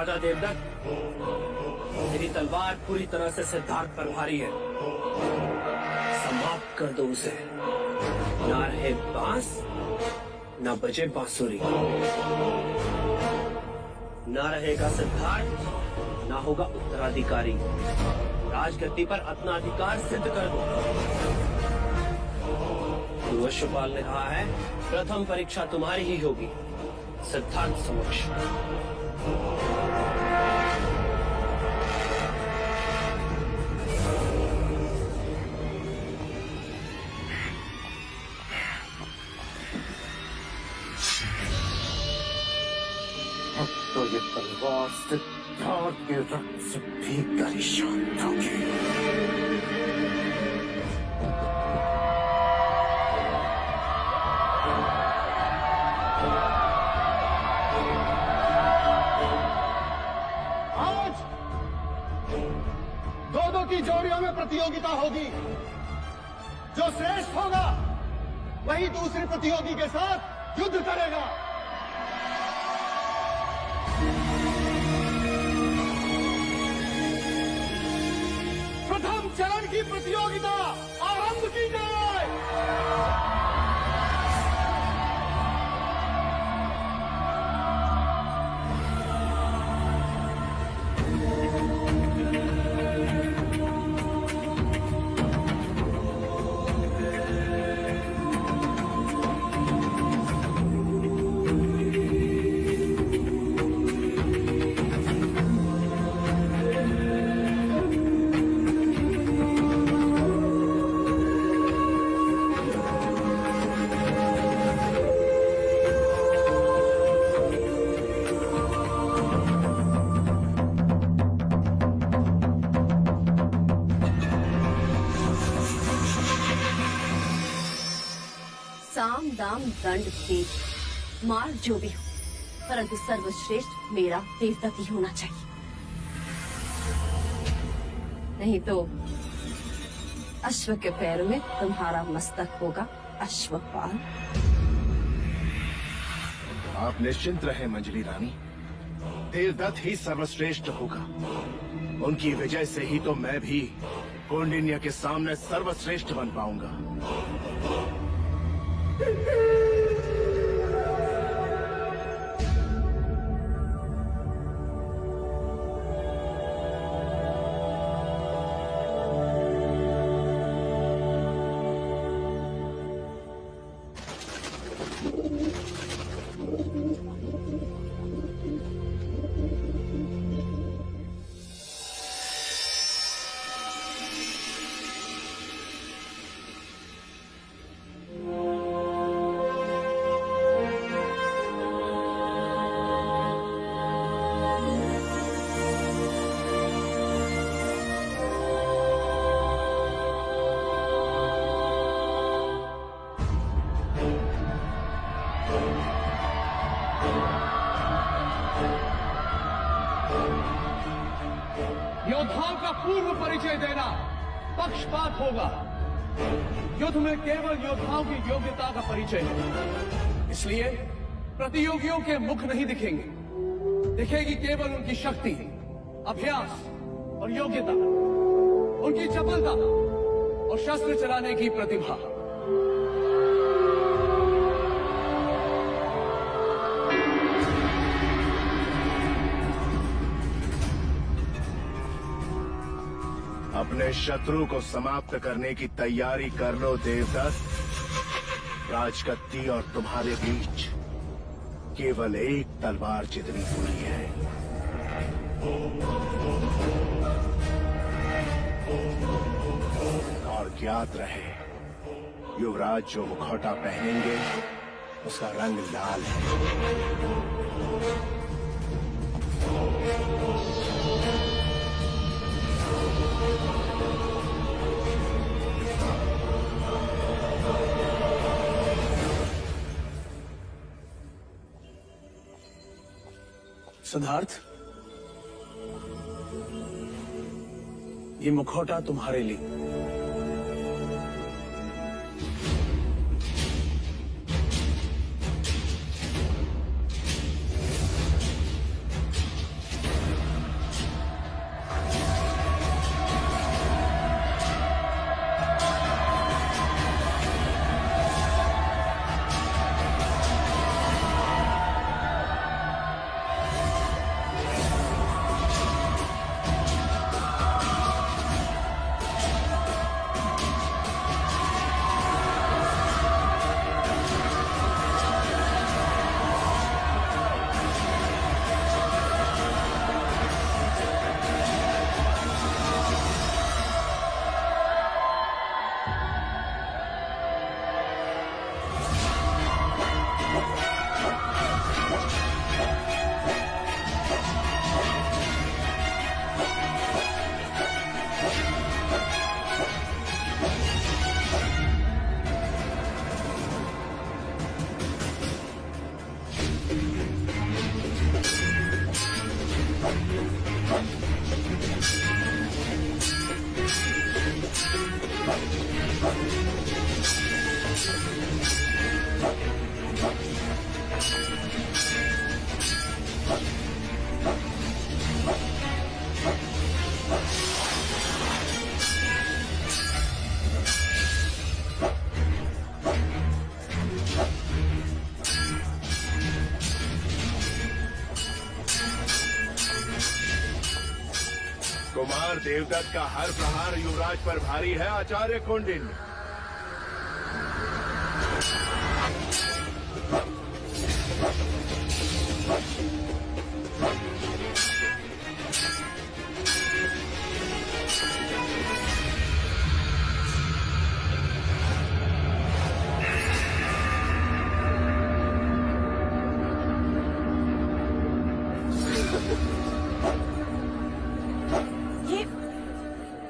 राजा देवदत्त, मेरी तलवार पूरी तरह से सिद्धार्थ पर भारी है। समाप्त कर दो उसे। ना रहे बांस, ना बजे बांसुरी। ना रहेगा सिद्धार्थ, ना होगा उत्तराधिकारी। राजगद्दी पर अपना अधिकार सिद्ध कर दो। अश्वपाल ने कहा है, प्रथम परीक्षा तुम्हारी ही होगी सिद्धार्थ समक्ष। अब तो ये तलवार सिद्धार्थ के रक्त से भीग कर ही शांत होगी। दो की जोड़ियों में प्रतियोगिता होगी। जो श्रेष्ठ होगा वही दूसरे प्रतियोगी के साथ युद्ध करेगा। प्रथम चरण की प्रतियोगिता आरंभ की जाए। साम दाम दंड भेद मार जो भी हो, परंतु सर्वश्रेष्ठ मेरा देवदत्त ही होना चाहिए। नहीं तो अश्व के पैर में तुम्हारा मस्तक होगा अश्वपाल। आप निश्चिंत रहे मंजली रानी, देवदत्त ही सर्वश्रेष्ठ होगा। उनकी विजय से ही तो मैं भी कौंडिन्य के सामने सर्वश्रेष्ठ बन पाऊंगा। योद्धाओं का पूर्व परिचय देना पक्षपात होगा। युद्ध में केवल योद्धाओं की योग्यता का परिचय है, इसलिए प्रतियोगियों के मुख नहीं दिखेंगे। दिखेगी केवल उनकी शक्ति, अभ्यास और योग्यता, उनकी चपलता और शस्त्र चलाने की प्रतिभा। अपने शत्रु को समाप्त करने की तैयारी कर लो देवदत्त। राजगद्दी और तुम्हारे बीच केवल एक तलवार जितनी दूरी है। और ज्ञात रहे, युवराज जो मुखौटा पहनेंगे उसका रंग लाल है। सिद्धार्थ, ये मुखौटा तुम्हारे लिए। कुमार देवदत्त का हर प्रहार युवराज पर भारी है आचार्य कौंडिन्य।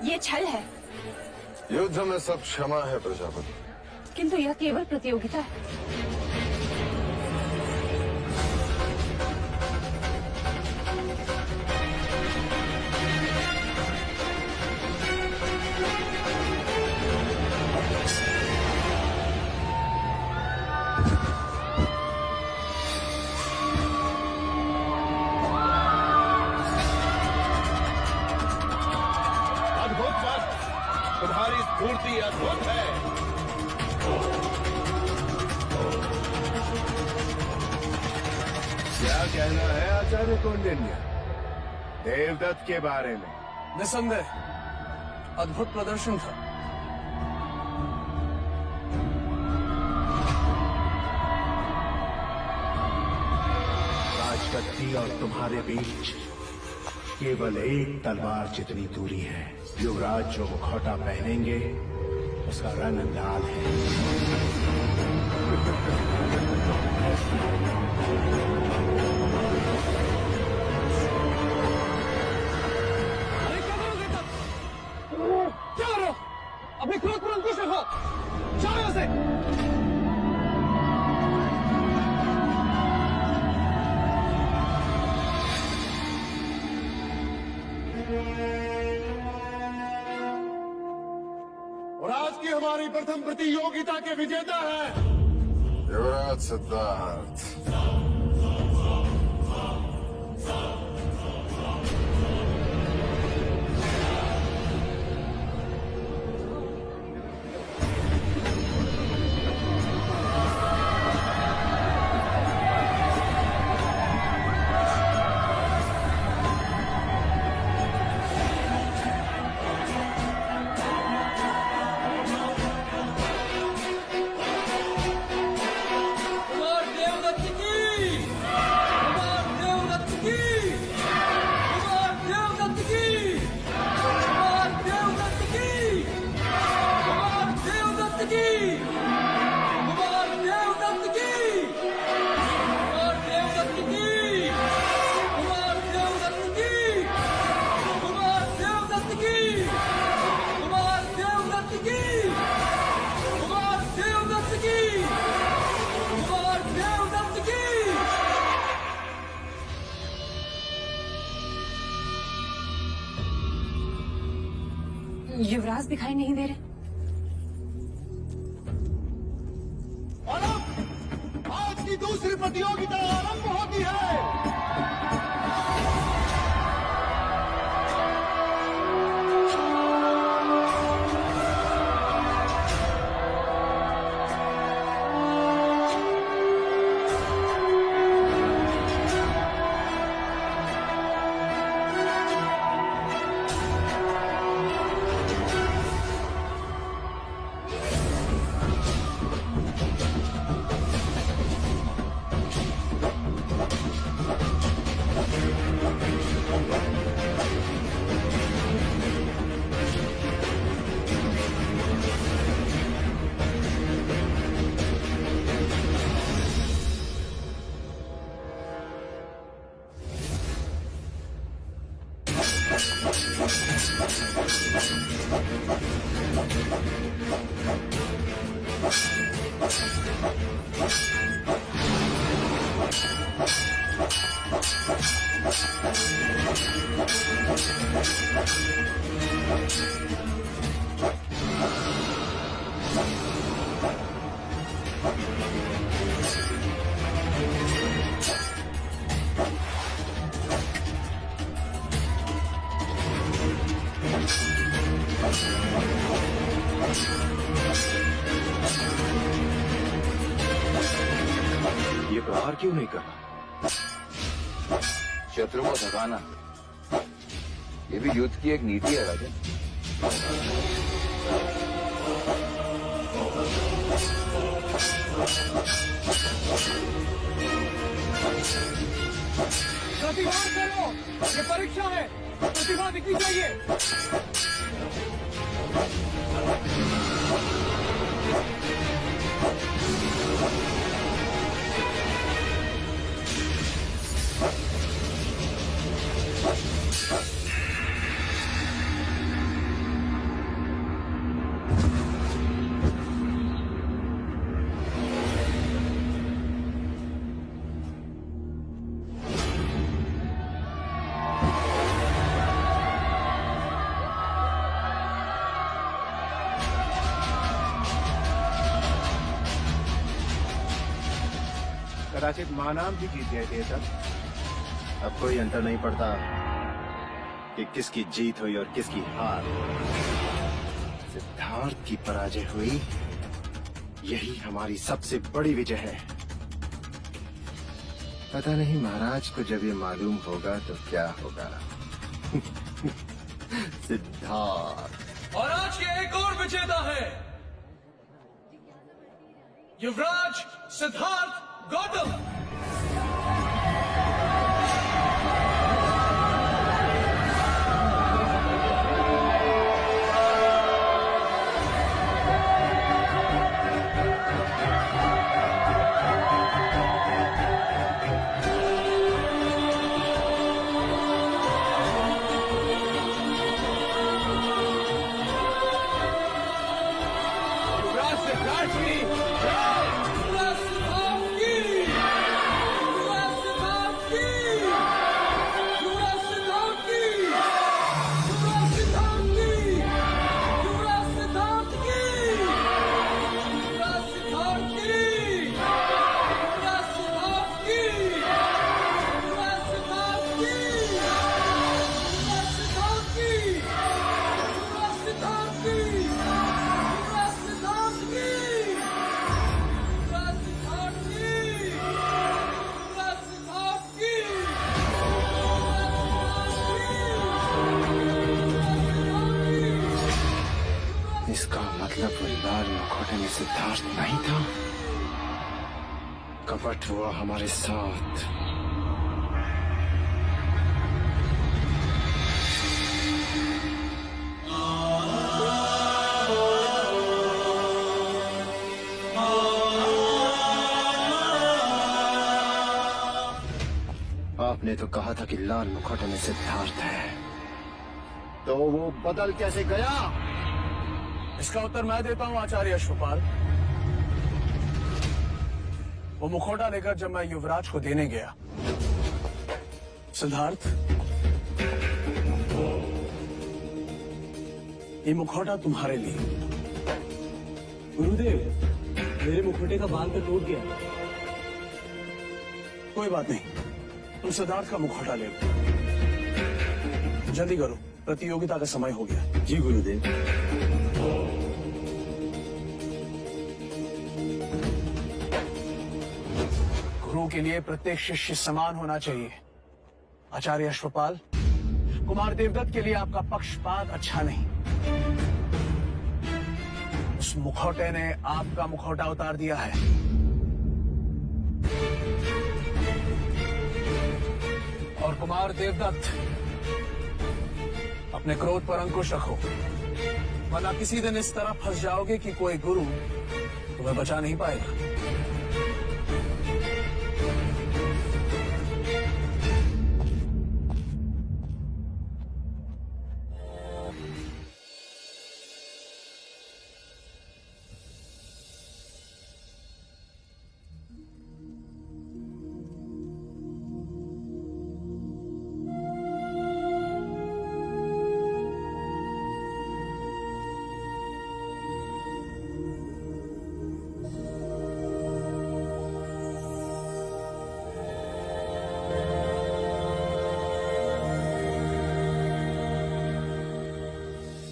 ये छल है, युद्ध में सब क्षमा है प्रजापति। किंतु यह केवल प्रतियोगिता है। अद्भुत वक्त, तुम्हारी स्फूर्ति अद्भुत है। क्या कहना है आचार्य कौंडिन्य देवदत्त के बारे में? निसंदेह अद्भुत प्रदर्शन था। राजगद्दी और तुम्हारे बीच केवल एक तलवार जितनी दूरी है। युवराज जो मुखौटा पहनेंगे उसका रंग लाल है। अरे क्या करोगे तब? क्या कर रहे हो? अपने क्रोध पर अंकुश रखो। जाओ यहाँ से। और आज की हमारी प्रथम प्रतियोगिता के विजेता है युवराज सिद्धार्थ। कुमार देवदत्त की! कुमार देवदत्त की! कुमार देवदत्त की! कुमार देवदत्त की! कुमार देवदत्त की! कुमार देवदत्त की! कुमार देवदत्त की! कुमार देवदत्त की! कुमार देवदत्त की! कुमार देवदत्त की! कुमार देवदत्त की! कुमार देवदत्त की! युवराज दिखाई नहीं दे रहे। और अब आज की दूसरी प्रतियोगिता आरंभ होती है। ये प्रहार क्यों नहीं कर रहा? शत्रु को थकाना ये भी युद्ध की एक नीति है राजा। प्रतिवाद करो, ये परीक्षा है, प्रतिभा दिखनी चाहिए। कदाचित महानाम भी जीत गए थे तब। अब कोई अंतर नहीं पड़ता कि किसकी जीत हुई और किसकी हार। सिद्धार्थ की पराजय हुई, यही हमारी सबसे बड़ी विजय है। पता नहीं महाराज को जब ये मालूम होगा तो क्या होगा। सिद्धार्थ। और आज के एक और विजेता है युवराज सिद्धार्थ गौतम। युवराज सिद्धार्थ जी इसका मतलब वो लाल मुखौटे में सिद्धार्थ नहीं था। कपट हुआ हमारे साथ। आपने तो कहा था कि लाल मुखौटे में सिद्धार्थ है, तो वो बदल कैसे गया? इसका उत्तर मैं देता हूं आचार्य अश्वपाल। वो मुखौटा लेकर जब मैं युवराज को देने गया, सिद्धार्थ ये मुखौटा तुम्हारे लिए। गुरुदेव, मेरे मुखौटे का बाल तो टूट गया। कोई बात नहीं, तुम सिद्धार्थ का मुखौटा ले लो। जल्दी करो, प्रतियोगिता का समय हो गया। जी गुरुदेव। गुरु के लिए प्रत्येक शिष्य समान होना चाहिए। आचार्य अश्वपाल, कुमार देवदत्त के लिए आपका पक्षपात अच्छा नहीं। उस मुखौटे ने आपका मुखौटा उतार दिया है। और कुमार देवदत्त, अपने क्रोध पर अंकुश रखो, वरना किसी दिन इस तरह फंस जाओगे कि कोई गुरु तुम्हें बचा नहीं पाएगा।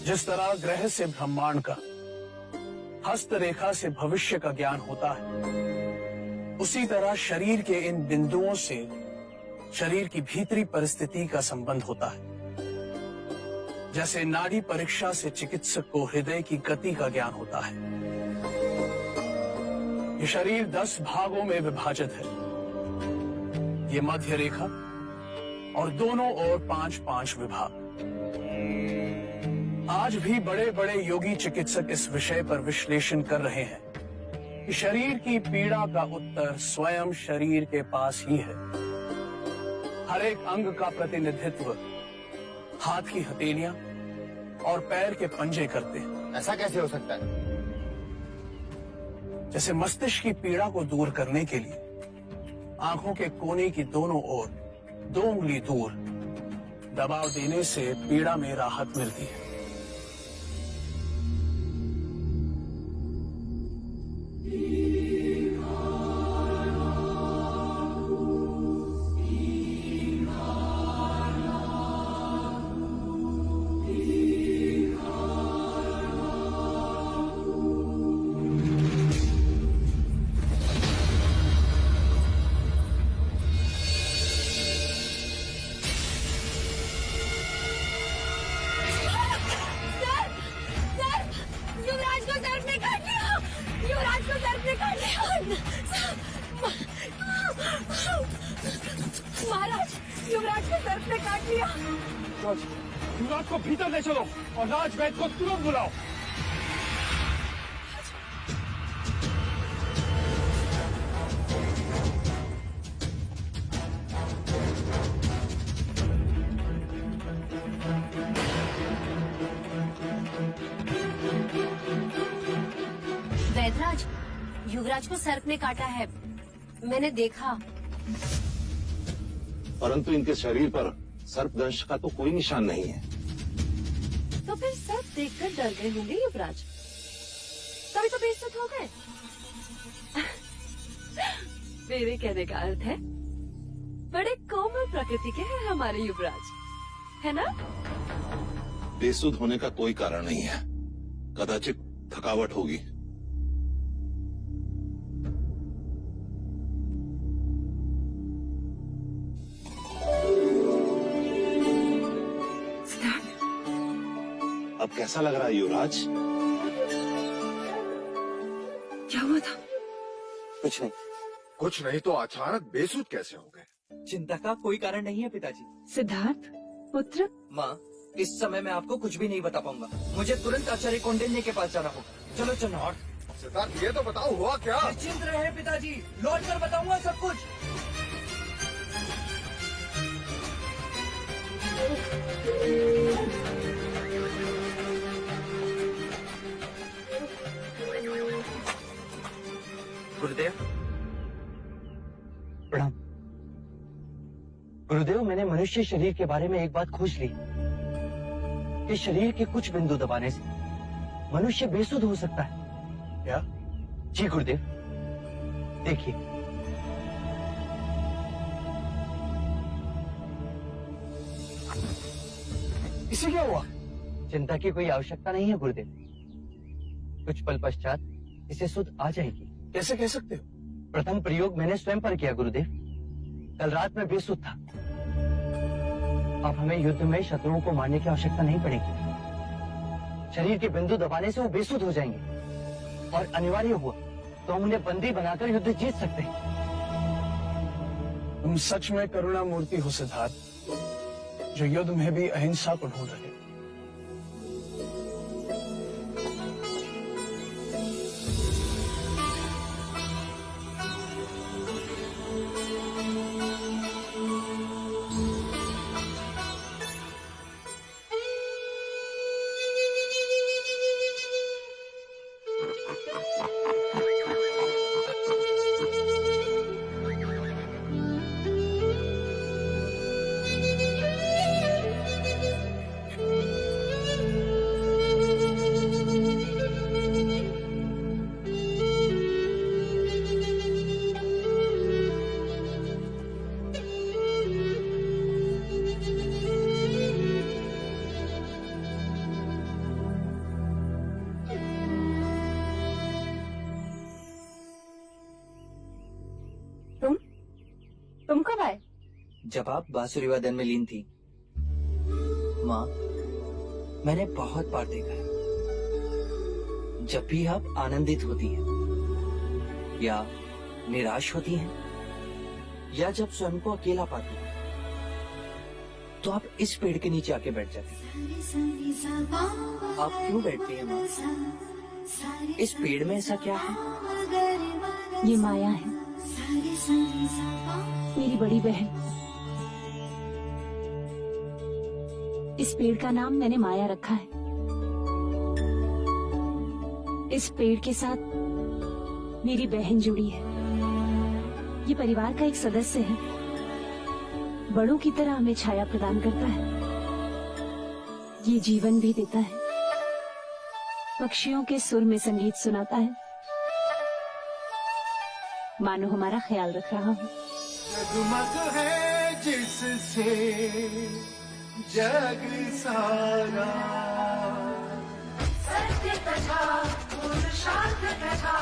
जिस तरह ग्रह से ब्रह्मांड का, हस्त रेखा से भविष्य का ज्ञान होता है, उसी तरह शरीर के इन बिंदुओं से शरीर की भीतरी परिस्थिति का संबंध होता है। जैसे नाड़ी परीक्षा से चिकित्सक को हृदय की गति का ज्ञान होता है। ये शरीर 10 भागों में विभाजित है। ये मध्य रेखा और दोनों ओर 5-5 विभाग। आज भी बड़े बड़े योगी चिकित्सक इस विषय पर विश्लेषण कर रहे हैं कि शरीर की पीड़ा का उत्तर स्वयं शरीर के पास ही है। हर एक अंग का प्रतिनिधित्व हाथ की हथेलियां और पैर के पंजे करते हैं। ऐसा कैसे हो सकता है? जैसे मस्तिष्क की पीड़ा को दूर करने के लिए आंखों के कोने की दोनों ओर 2 उंगली दूर दबाव देने से पीड़ा में राहत मिलती है। युवराज को सर्प ने काट लिया। युवराज को सर्प ने काट लिया। महाराज, युवराज को सर्प ने काट लिया। युवराज को भीतर ले चलो और राजवैद्य को तुरंत बुलाओ। वैदराज, युवराज को सर्प ने काटा है, मैंने देखा। परंतु इनके शरीर पर सर्पदंश का तो कोई निशान नहीं है। तो फिर सर्प देखकर डर गए होंगे युवराज, तभी तो बेइज्जत हो गए। मेरे कहने का अर्थ है बड़े कोमल प्रकृति के हैं हमारे युवराज, है ना? बेसुध होने का कोई कारण नहीं है, कदाचित थकावट होगी। अब कैसा लग रहा है युवराज? क्या हुआ था? कुछ नहीं। कुछ नहीं तो अचानक बेसुध कैसे हो गए? चिंता का कोई कारण नहीं है पिताजी। सिद्धार्थ पुत्र, माँ, इस समय मैं आपको कुछ भी नहीं बता पाऊंगा। मुझे तुरंत आचार्य कौंडिन्य के पास जाना होगा। चलो चलो। और सिद्धार्थ, ये तो बताओ हुआ क्या? निश्चिंत रहे पिताजी, लौट कर बताऊंगा सब कुछ। गुरुदेव प्रणाम। गुरुदेव, मैंने मनुष्य शरीर के बारे में एक बात खोज ली कि शरीर के कुछ बिंदु दबाने से मनुष्य बेसुध हो सकता है। क्या? जी गुरुदेव, देखिए। इसे क्या हुआ? चिंता की कोई आवश्यकता नहीं है गुरुदेव, कुछ पल पश्चात इसे सुध आ जाएगी। कैसे कह सकते हो? प्रथम प्रयोग मैंने स्वयं पर किया गुरुदेव। कल रात में बेसुध था। अब हमें युद्ध में शत्रुओं को मारने की आवश्यकता नहीं पड़ेगी। शरीर के बिंदु दबाने से वो बेसुध हो जाएंगे और अनिवार्य हुआ तो हम उन्हें बंदी बनाकर युद्ध जीत सकते हैं। तुम सच में करुणा मूर्ति हो सिद्धार्थ, जो युद्ध में भी अहिंसा को ढूंढ रहे। जब आप बांसुरी वादन में लीन थी माँ, मैंने बहुत बार देखा है, जब भी आप आनंदित होती हैं या निराश होती हैं या जब स्वयं को अकेला पाती हैं, तो आप इस पेड़ के नीचे आके बैठ जाती हैं। आप क्यों बैठती हैं माँ? इस पेड़ में ऐसा क्या है? ये माया है, मेरी बड़ी बहन। इस पेड़ का नाम मैंने माया रखा है। इस पेड़ के साथ मेरी बहन जुड़ी है। ये परिवार का एक सदस्य है, बड़ों की तरह हमें छाया प्रदान करता है, ये जीवन भी देता है, पक्षियों के सुर में संगीत सुनाता है, मानो हमारा ख्याल रख रहा हो। जगमग है जिससे जग सारा, सत्य कथा पुरुषार्थ कथा